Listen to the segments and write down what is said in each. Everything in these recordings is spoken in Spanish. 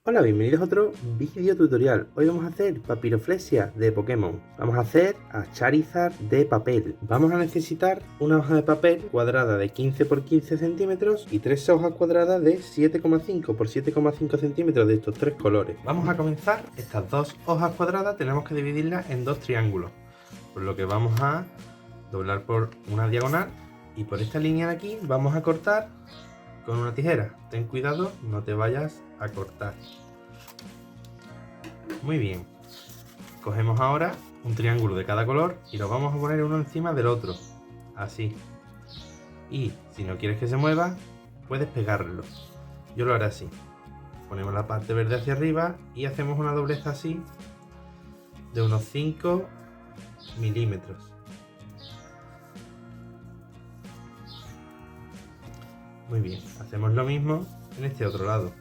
Hola, bienvenidos a otro vídeo tutorial. Hoy vamos a hacer papiroflexia de Pokémon. Vamos a hacer a Charizard de papel. Vamos a necesitar una hoja de papel cuadrada de 15 por 15 centímetros y tres hojas cuadradas de 7,5 por 7,5 centímetros de estos tres colores. Vamos a comenzar. Estas dos hojas cuadradas tenemos que dividirlas en dos triángulos, por lo que vamos a doblar por una diagonal y por esta línea de aquí vamos a cortar con una tijera. Ten cuidado, no te vayas a cortar. Muy bien. Cogemos ahora un triángulo de cada color y lo vamos a poner uno encima del otro. Así. Y si no quieres que se mueva, puedes pegarlo. Yo lo haré así. Ponemos la parte verde hacia arriba y hacemos una doblez así de unos 5 milímetros. Muy bien, hacemos lo mismo en este otro lado.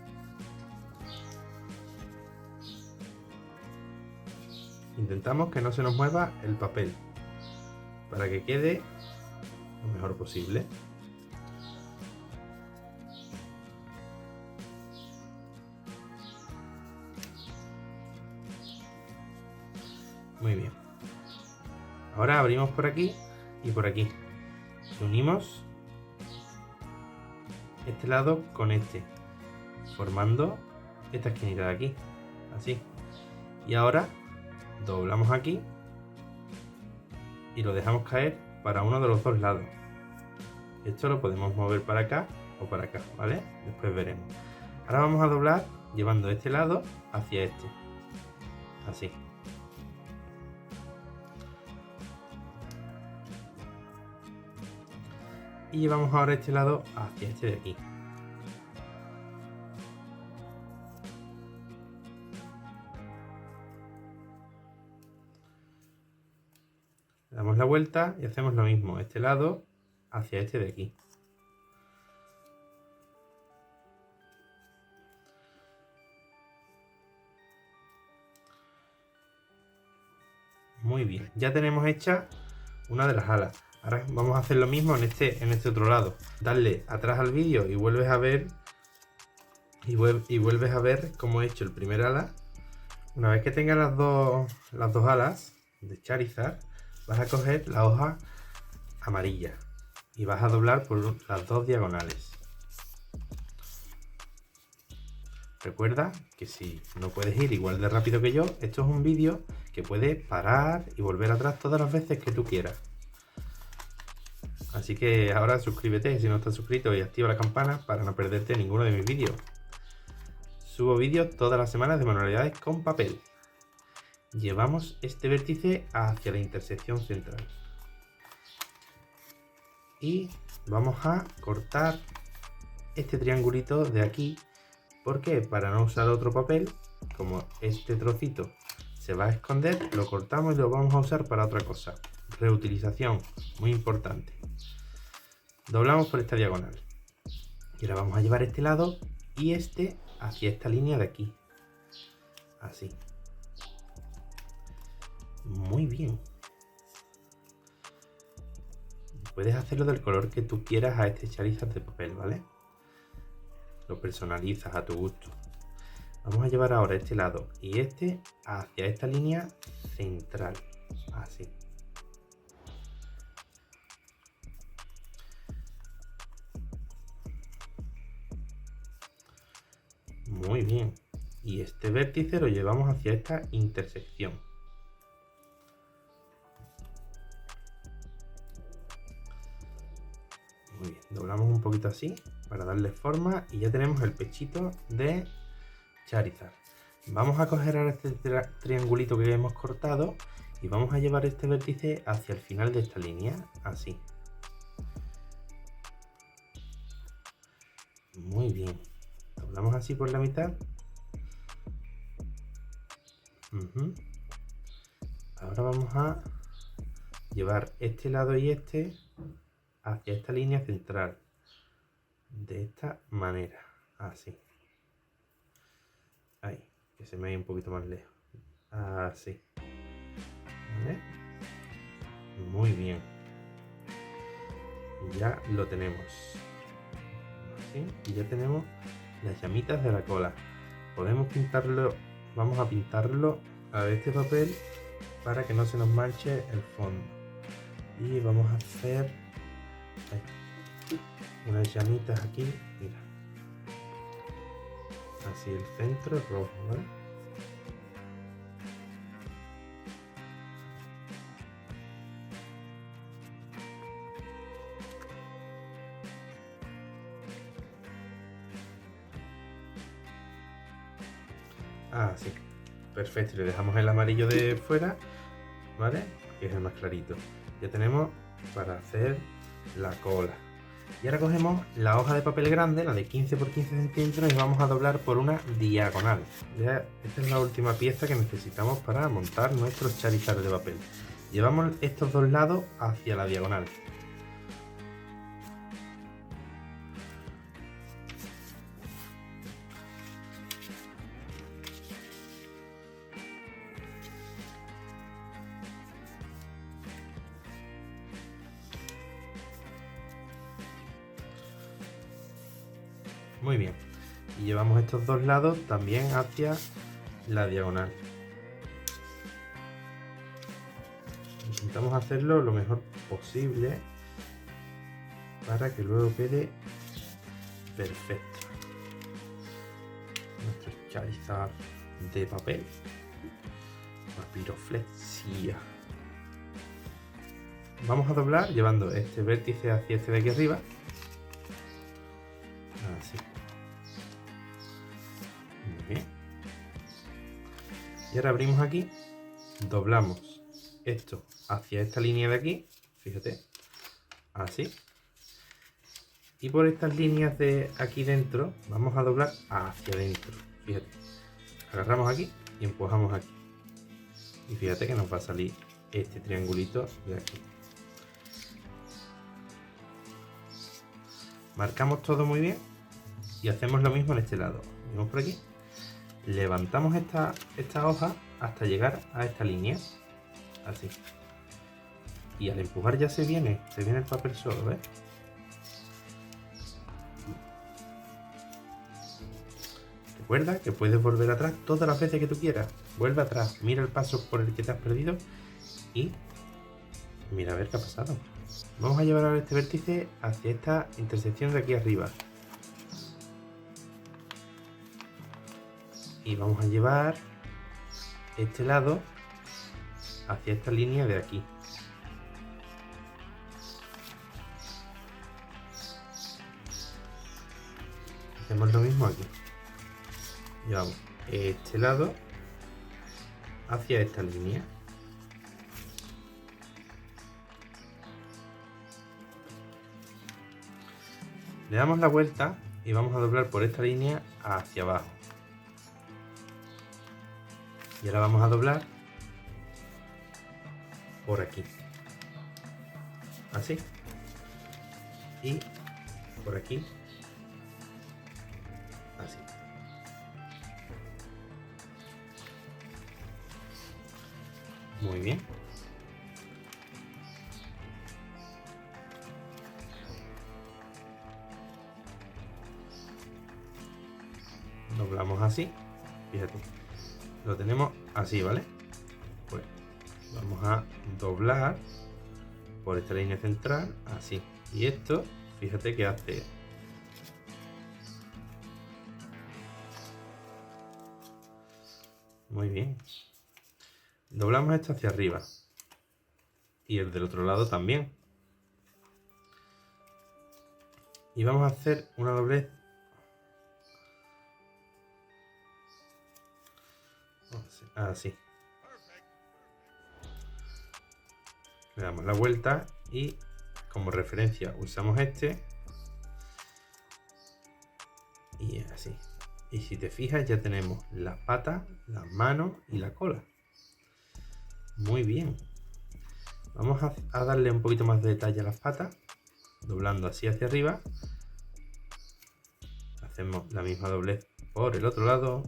Intentamos que no se nos mueva el papel para que quede lo mejor posible. Muy bien. Ahora abrimos por aquí y por aquí. Y unimos este lado con este, formando esta esquinita de aquí, así. Y ahora doblamos aquí y lo dejamos caer para uno de los dos lados. Esto lo podemos mover para acá o para acá, ¿vale? Después veremos. Ahora vamos a doblar llevando este lado hacia este, así. Y llevamos ahora este lado hacia este de aquí. Damos la vuelta y hacemos lo mismo, este lado hacia este de aquí. Muy bien, ya tenemos hecha una de las alas. Ahora vamos a hacer lo mismo en este otro lado. Darle atrás al vídeo y vuelves a ver vuelves a ver cómo he hecho el primer ala. Una vez que tengas las dos alas de Charizard, vas a coger la hoja amarilla y vas a doblar por las dos diagonales. Recuerda que si no puedes ir igual de rápido que yo, esto es un vídeo que puedes parar y volver atrás todas las veces que tú quieras. Así que ahora suscríbete si no estás suscrito y activa la campana para no perderte ninguno de mis vídeos. Subo vídeos todas las semanas de manualidades con papel. Llevamos este vértice hacia la intersección central. Y vamos a cortar este triangulito de aquí. ¿Por qué? Para no usar otro papel, como este trocito se va a esconder, lo cortamos y lo vamos a usar para otra cosa. Reutilización, muy importante. Doblamos por esta diagonal. Y ahora vamos a llevar este lado y este hacia esta línea de aquí. Así. Muy bien. Puedes hacerlo del color que tú quieras a este Charizard de papel, ¿vale? Lo personalizas a tu gusto. Vamos a llevar ahora este lado y este hacia esta línea central. Así. Muy bien. Y este vértice lo llevamos hacia esta intersección. Muy bien. Doblamos un poquito así para darle forma y ya tenemos el pechito de Charizard. Vamos a coger ahora este triangulito que hemos cortado y vamos a llevar este vértice hacia el final de esta línea, así. Muy bien. Doblamos así por la mitad. Ahora vamos a llevar este lado y este hacia esta línea central. De esta manera, así. Ahí, que se me vaya un poquito más lejos. Así. ¿Vale? Muy bien. Ya lo tenemos. Así, y ya tenemos las llamitas de la cola. podemos pintarlo, vamos a pintarlo a este papel para que no se nos manche el fondo. Y vamos a hacer unas llamitas aquí, mira, así el centro rojo, ¿vale? Así, perfecto, le dejamos el amarillo de fuera, ¿vale? Que es el más clarito. Ya tenemos para hacer la cola. Y ahora cogemos la hoja de papel grande, la de 15 por 15 centímetros, y vamos a doblar por una diagonal. Ya, esta es la última pieza que necesitamos para montar nuestros Charizard de papel. Llevamos estos dos lados hacia la diagonal. Muy bien, y llevamos estos dos lados también hacia la diagonal. Intentamos hacerlo lo mejor posible para que luego quede perfecto. Nuestro Charizard de papel, papiroflexia. Vamos a doblar llevando este vértice hacia este de aquí arriba. Así. Muy bien. Y ahora abrimos aquí, doblamos esto hacia esta línea de aquí, fíjate, así. Y por estas líneas de aquí dentro vamos a doblar hacia adentro, fíjate. Agarramos aquí y empujamos aquí. Y fíjate que nos va a salir este triangulito de aquí. Marcamos todo muy bien y hacemos lo mismo en este lado. Vamos por aquí. Levantamos esta hoja hasta llegar a esta línea, así. Y al empujar ya se viene el papel solo, ¿ves? Recuerda que puedes volver atrás todas las veces que tú quieras. Vuelve atrás, mira el paso por el que te has perdido y mira a ver qué ha pasado. Vamos a llevar ahora este vértice hacia esta intersección de aquí arriba. Y vamos a llevar este lado hacia esta línea de aquí. Hacemos lo mismo aquí. Llevamos este lado hacia esta línea. Le damos la vuelta y vamos a doblar por esta línea hacia abajo. Y ahora vamos a doblar por aquí. Así. Y por aquí. Así. Muy bien. Doblamos así. Fíjate. Lo tenemos así, ¿vale? Pues vamos a doblar por esta línea central, así. Y esto, fíjate que hace muy bien. Doblamos esto hacia arriba y el del otro lado también. Y vamos a hacer una doblez así. Le damos la vuelta y como referencia usamos este y así. Y si te fijas ya tenemos las patas, las manos y la cola. Muy bien. Vamos a darle un poquito más de detalle a las patas, doblando así hacia arriba. Hacemos la misma doblez por el otro lado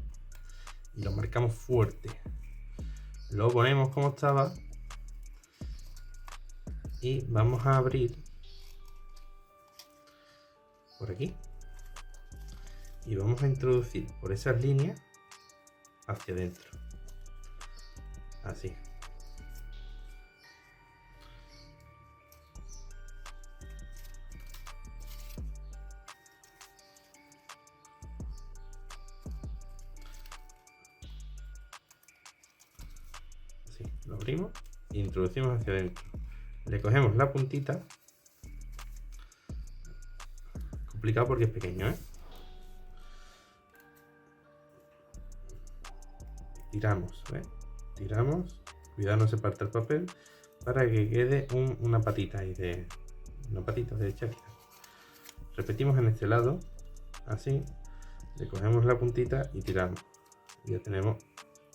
y lo marcamos fuerte. Lo ponemos como estaba y vamos a abrir por aquí y vamos a introducir por esas líneas hacia adentro. Así. Así, lo abrimos e introducimos hacia adentro. Le cogemos la puntita. Complicado porque es pequeño, ¿eh? Tiramos, ¿ves? Tiramos. Cuidado, no se parta el papel. Para que quede una patita ahí de... Una patita de cháquita. Repetimos en este lado. Así. Le cogemos la puntita y tiramos. Y ya tenemos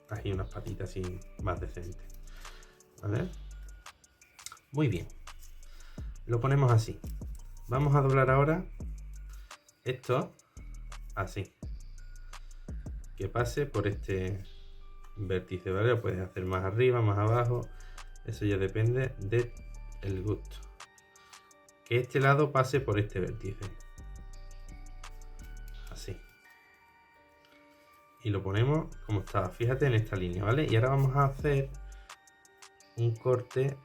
aquí unas patitas así más decentes. ¿Vale? Muy bien. Lo ponemos así. Vamos a doblar ahora esto así. Que pase por este vértice, ¿vale? Lo puedes hacer más arriba, más abajo. Eso ya depende del gusto. Que este lado pase por este vértice. Así. Y lo ponemos como estaba. Fíjate en esta línea, ¿vale? Y ahora vamos a hacer un corte.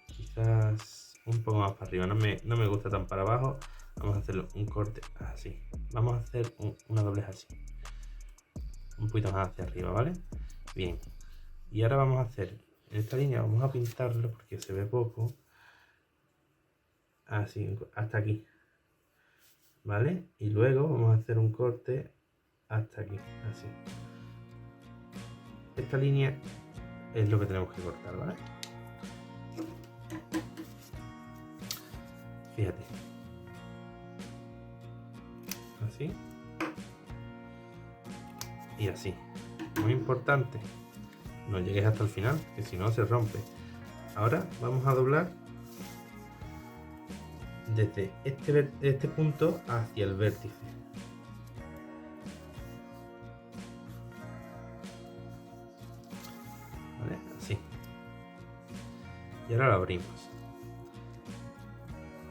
Quizás un poco más para arriba. No me gusta tan para abajo. Vamos a hacerlo un corte así. Vamos a hacer una doblez así. Un poquito más hacia arriba, ¿vale? Bien. Y ahora vamos a hacer, en esta línea vamos a pintarlo porque se ve poco. Así, hasta aquí. ¿Vale? Y luego vamos a hacer un corte hasta aquí, así. Esta línea es lo que tenemos que cortar, ¿vale? Fíjate. Así. Y así. Muy importante. No llegues hasta el final, que si no se rompe. Ahora vamos a doblar desde este punto hacia el vértice. ¿Vale? Así. Y ahora lo abrimos.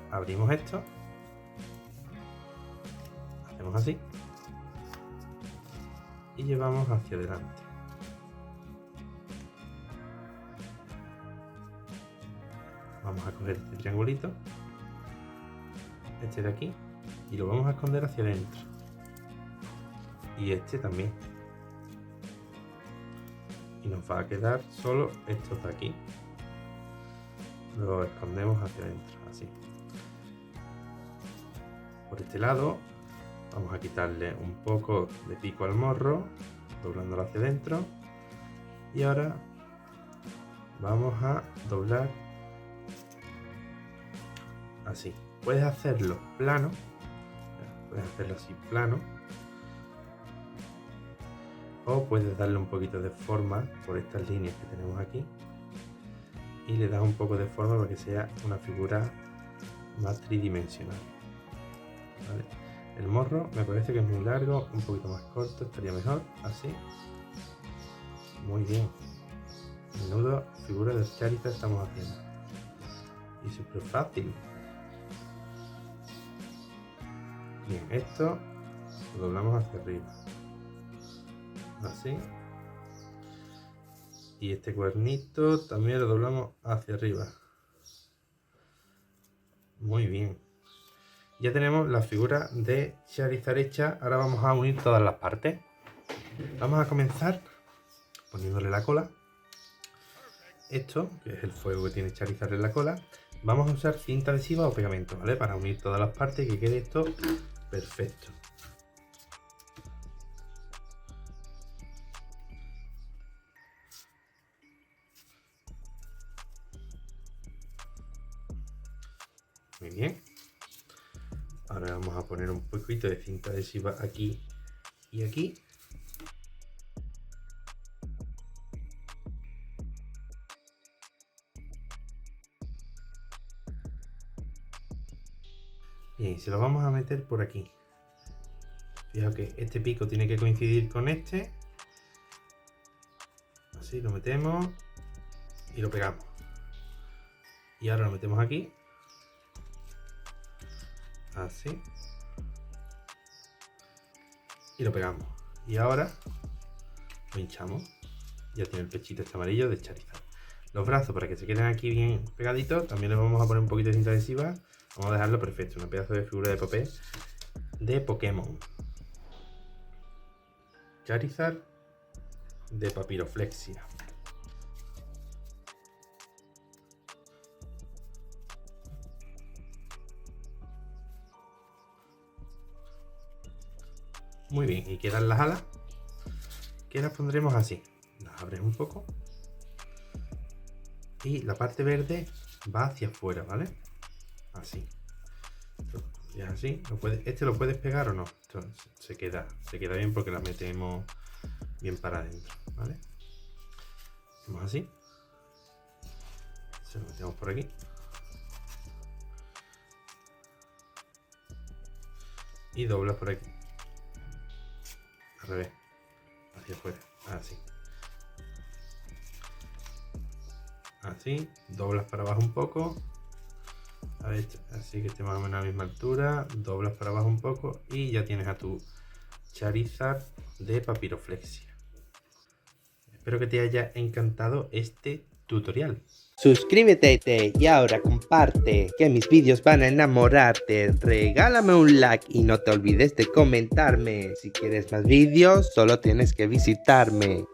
Abrimos esto. Hacemos así. Y llevamos hacia adelante. Vamos a coger este triangulito, este de aquí, y lo vamos a esconder hacia adentro. Y este también. Y nos va a quedar solo estos de aquí. Lo escondemos hacia adentro, así. Por este lado vamos a quitarle un poco de pico al morro, doblándolo hacia adentro. Y ahora vamos a doblar así. Puedes hacerlo plano, puedes hacerlo así plano, o puedes darle un poquito de forma por estas líneas que tenemos aquí y le das un poco de forma para que sea una figura más tridimensional. ¿Vale? El morro me parece que es muy largo, un poquito más corto estaría mejor, así. Muy bien. Menudo figura de Charizard estamos haciendo. Y súper fácil. Bien, esto lo doblamos hacia arriba. Así. Y este cuernito también lo doblamos hacia arriba. Muy bien. Ya tenemos la figura de Charizard hecha. Ahora vamos a unir todas las partes. Vamos a comenzar poniéndole la cola. Esto, que es el fuego que tiene Charizard en la cola. Vamos a usar cinta adhesiva o pegamento, ¿vale? Para unir todas las partes y que quede esto perfecto. Muy bien. Ahora vamos a poner un poquito de cinta adhesiva aquí y aquí. Bien, se lo vamos a meter por aquí. Fijaos que este pico tiene que coincidir con este. Así lo metemos y lo pegamos. Y ahora lo metemos aquí. Así. y lo pegamos. Y ahora lo hinchamos. Ya tiene el pechito este amarillo de Charizard. Los brazos, para que se queden aquí bien pegaditos, también les vamos a poner un poquito de cinta adhesiva. Vamos a dejarlo perfecto, una pedazo de figura de papel de Pokémon. Charizard de Papiroflexia. Muy bien, y quedan las alas, que las pondremos así. Las abres un poco. Y la parte verde va hacia afuera, ¿vale? Así. Y así. ¿Este lo puedes pegar o no? Entonces, se queda bien porque la metemos bien para adentro, ¿vale? Hacemos así. Se lo metemos por aquí. Y doblas por aquí. Al revés. Hacia afuera. Así. Así. Doblas para abajo un poco. Así que esté más o menos a la misma altura. Doblas para abajo un poco. Y ya tienes a tu Charizard de Papiroflexia. Espero que te haya encantado este tutorial. Suscríbete y ahora comparte, que mis vídeos van a enamorarte. Regálame un like y no te olvides de comentarme. Si quieres más vídeos, solo tienes que visitarme.